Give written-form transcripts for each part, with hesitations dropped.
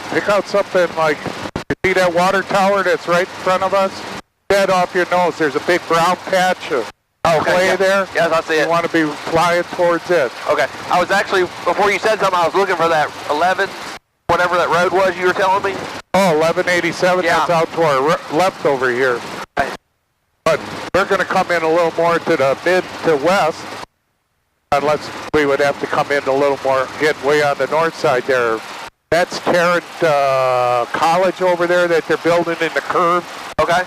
Pick out something like, you see that water tower that's right in front of us? Head off your nose. There's a big brown patch of clay there. Yes, I see it. You want to be flying towards it. Okay. I was actually, before you said something, I was looking for that 11, whatever that road was you were telling me. Oh, 1187, yeah. That's out to our left over here. Okay. But we're going to come in a little more to the mid to west. Unless we would have to come in a little more, get way on the north side there. That's Tarrant College over there that they're building in the curve. Okay.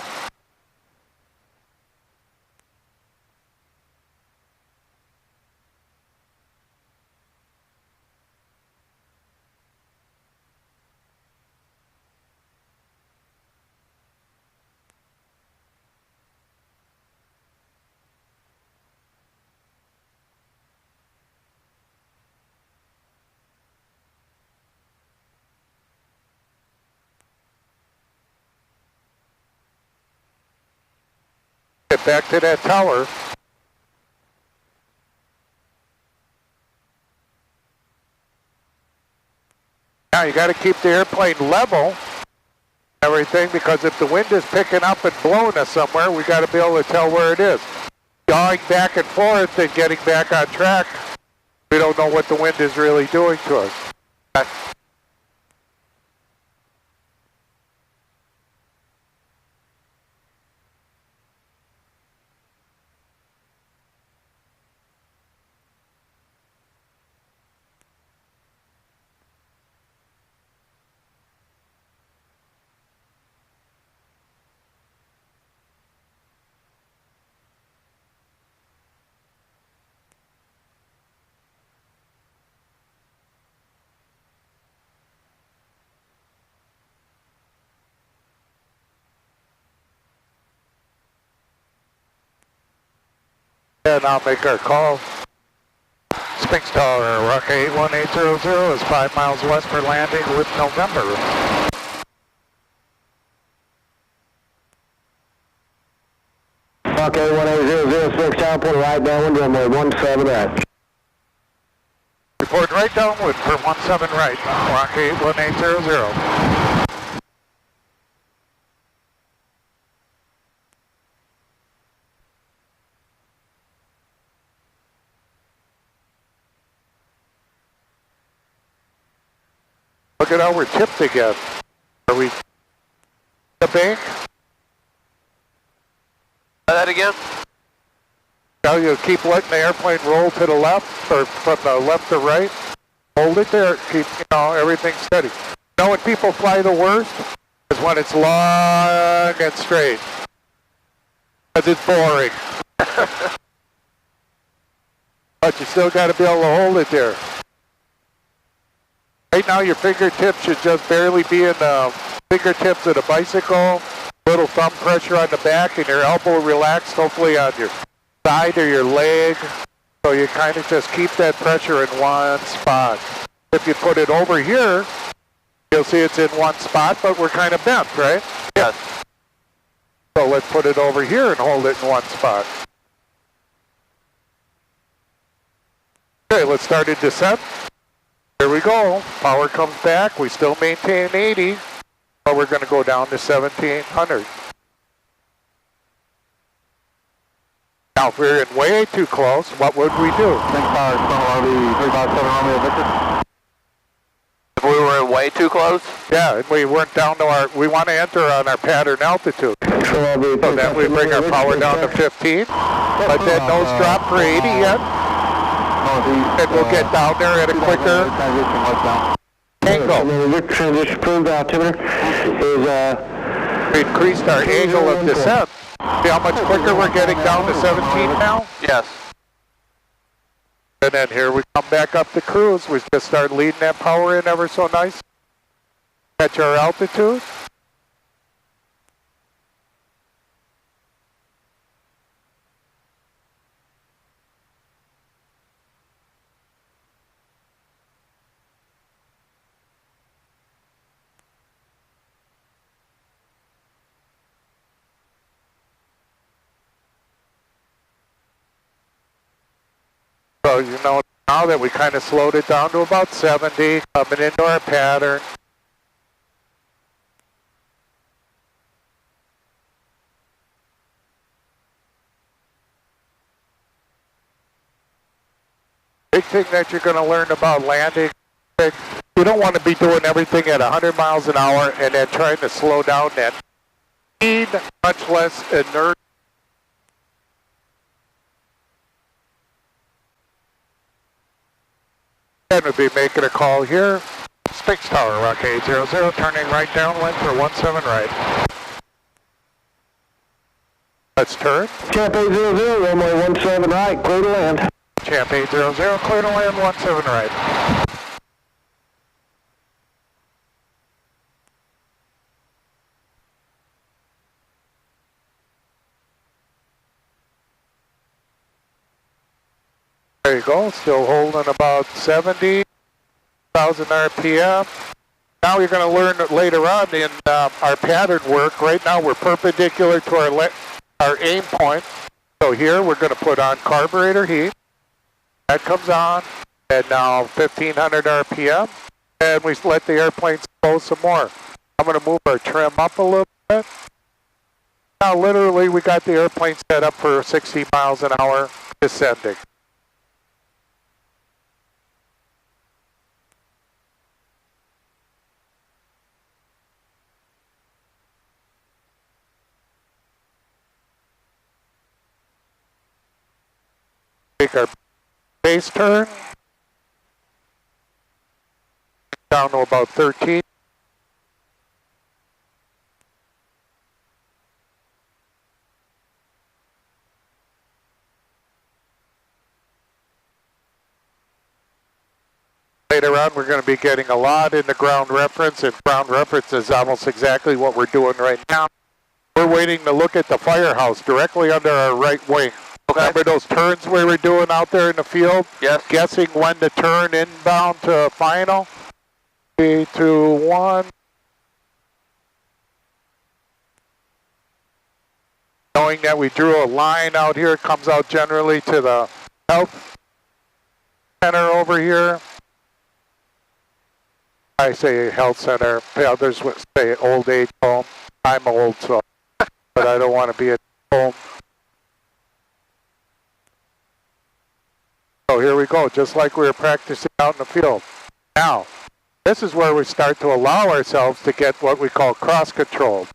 Get back to that tower. Now you got to keep the airplane level, everything, because if the wind is picking up and blowing us somewhere, we got to be able to tell where it is. Yawing back and forth and getting back on track, we don't know what the wind is really doing to us. And I'll make our call. Sphinx Tower, Rocket 81800 is 5 miles west for landing with November. Rocket 18000, Sphinx Tower, put right downwind, runway 17 right. Report right downwind for 17 right, Rocket 81800. Look at how we're tipped again. Are we the bank? Say that again? Now you keep letting the airplane roll to the left, or from the left to right. Hold it there. Keep, everything steady. You know when people fly the worst? Is when it's long and straight. Because it's boring. But you still got to be able to hold it there. Right now your fingertips should just barely be in the fingertips of the bicycle. Little thumb pressure on the back and your elbow relaxed, hopefully on your side or your leg. So you kind of just keep that pressure in one spot. If you put it over here, you'll see it's in one spot, but we're kind of bent, right? Yes. So let's put it over here and hold it in one spot. Okay, let's start a descent. Here we go. Power comes back. We still maintain 80, but we're going to go down to 1700. Now, if we're in way too close, what would we do? Power, RV 357 Romeo Victor. If we were way too close? Yeah, and we weren't down to we want to enter on our pattern altitude. So then we bring our power down to 15, but then nose drop for 80 yet. And we'll get down there at a quicker angle. The transition approved altimeter is we increased our angle of descent. See how much quicker we're getting down to 17 now? Yes. And then here we come back up to cruise. We just start leading that power in ever so nice. Catch our altitude. So you know now that we kind of slowed it down to about 70, coming into our pattern. Big thing that you're going to learn about landing, you don't want to be doing everything at 100 miles an hour and then trying to slow down that speed, much less inert. And we'll be making a call here. Spinks Tower, Rock 800, turning right downwind for 17 right. Let's turn. Champ 800, runway 17 right, clear to land. Champ 800, clear to land, 17 right. There you go, still holding about 70,000 RPM. Now you're going to learn later on in our pattern work. Right now we're perpendicular to our aim point. So here we're going to put on carburetor heat. That comes on, and now 1500 RPM. And we let the airplane slow some more. I'm going to move our trim up a little bit. Now literally we got the airplane set up for 60 miles an hour descending. Take our base turn down to about 13. Later on, we're going to be getting a lot into ground reference, and ground reference is almost exactly what we're doing right now. We're waiting to look at the firehouse directly under our right wing. Okay. Remember those turns we were doing out there in the field? Yes. Guessing when to turn inbound to final. 3, 2, 1. Knowing that we drew a line out here, it comes out generally to the health center over here. I say health center. Others would say old age home. I'm old, so, but I don't want to be at home. So here we go, just like we were practicing out in the field. Now, this is where we start to allow ourselves to get what we call cross control.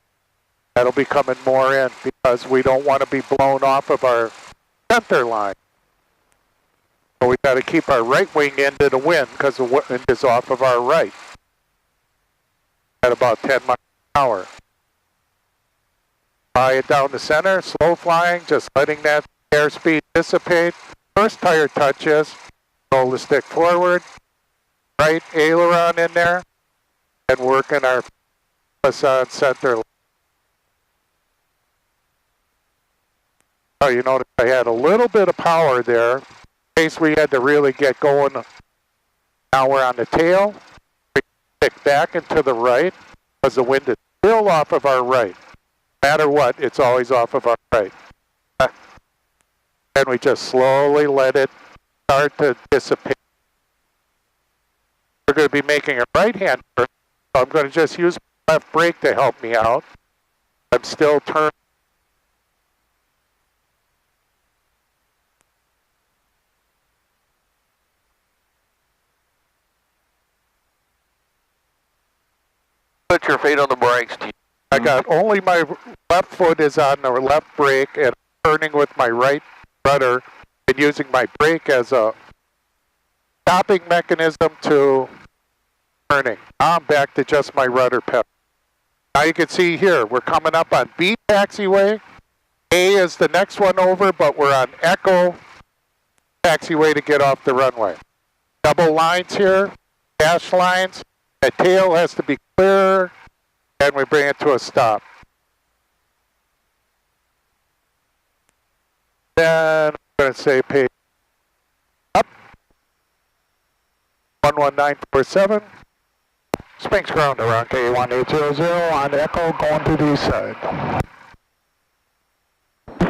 That'll be coming more in because we don't want to be blown off of our center line. So we got to keep our right wing into the wind because the wind is off of our right at about 10 miles an hour. Fly it down the center, slow flying, just letting that airspeed dissipate. First tire touches, roll the stick forward, right aileron in there, and working our facade center. Oh, you notice I had a little bit of power there in case we had to really get going. Now we're on the tail. We stick back and to the right because the wind is still off of our right. No matter what, it's always off of our right. And we just slowly let it start to dissipate. We're going to be making a right-hand turn, so I'm going to just use my left brake to help me out. I'm still turning. Put your feet on the brakes. I got only my left foot is on the left brake and turning with my right rudder and using my brake as a stopping mechanism to turning. I'm back to just my rudder pedal. Now you can see here, we're coming up on B taxiway. A is the next one over, but we're on Echo taxiway to get off the runway. Double lines here, dash lines. The tail has to be clear, and we bring it to a stop. Then I'm going to say pay up. 11947. Spinks ground around K1800 on Echo going to the east side.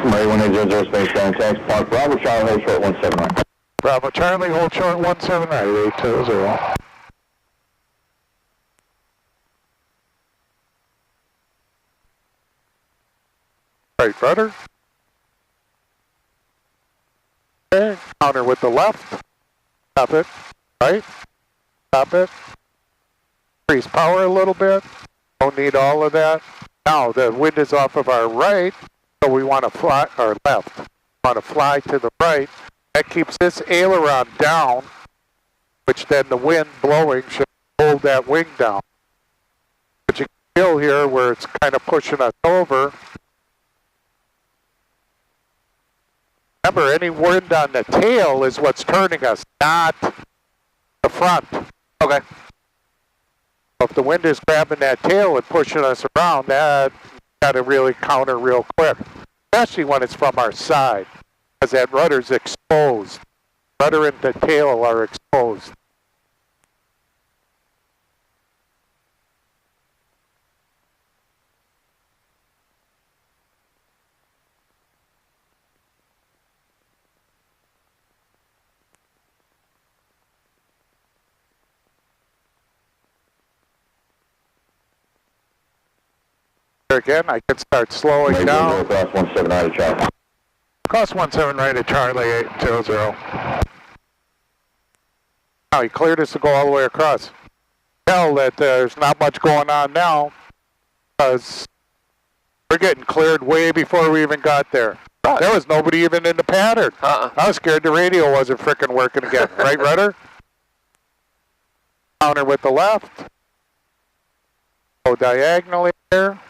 Murray 1800 space ground, taxi park, Bravo Charlie, hold short 17 right. Bravo Charlie, hold short 17 right, 820. Right rudder. Okay, counter with the left. Stop it. Right. Stop it. Increase power a little bit. Don't need all of that. Now the wind is off of our right, so we want to fly, or left. Want to fly to the right. That keeps this aileron down, which then the wind blowing should hold that wing down. But you can feel here where it's kind of pushing us over. Remember, any wind on the tail is what's turning us, not the front. Okay. If the wind is grabbing that tail and pushing us around, that got to really counter real quick, especially when it's from our side, because that rudder's exposed. Rudder and the tail are exposed. Again, I can start slowing down. Cross 17 right at Charlie. Cross 17 right at Charlie 800. Now he cleared us to go all the way across. Tell that there's not much going on now, because we're getting cleared way before we even got there. There was nobody even in the pattern. I was scared the radio wasn't frickin' working again. Right, rudder? Counter with the left. Go diagonally here.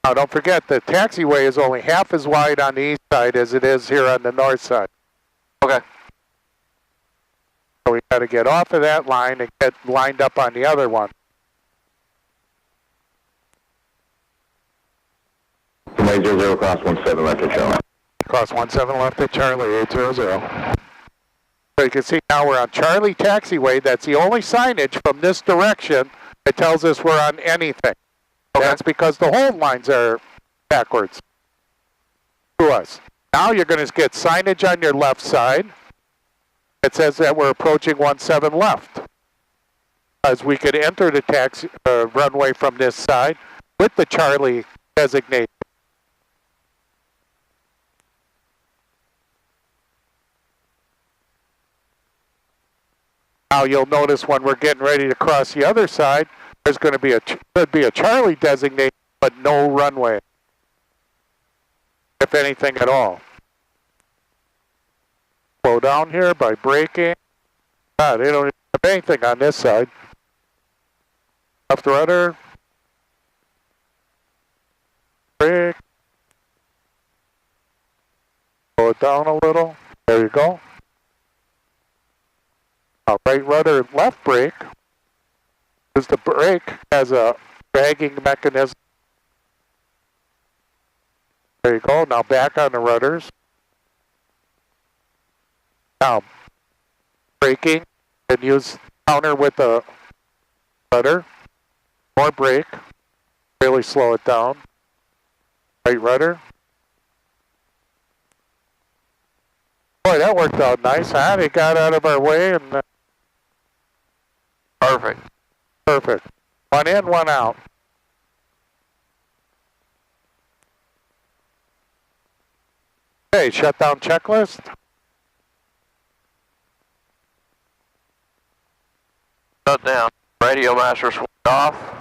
Now don't forget, the taxiway is only half as wide on the east side as it is here on the north side. Okay. So we got to get off of that line and get lined up on the other one. From 800 cross 17 left at Charlie. Cross 17 left at Charlie 800. So you can see now we're on Charlie Taxiway. That's the only signage from this direction that tells us we're on anything. Okay. That's because the hold lines are backwards to us. Now you're going to get signage on your left side. It says that we're approaching 17 left. As we could enter the taxi runway from this side with the Charlie designation. Now you'll notice when we're getting ready to cross the other side, there's going to be a Charlie designation, but no runway, if anything at all. Slow down here by braking. They don't have anything on this side. Left rudder. Brake. Slow it down a little. There you go. Now right rudder, left brake. Because the brake has a dragging mechanism. There you go. Now back on the rudders. Now braking and use counter with the rudder. More brake. Really slow it down. Right rudder. Boy, that worked out nice, huh? They got out of our way and perfect. Perfect. One in, one out. Okay, shutdown checklist. Shut down. Radio master switched off.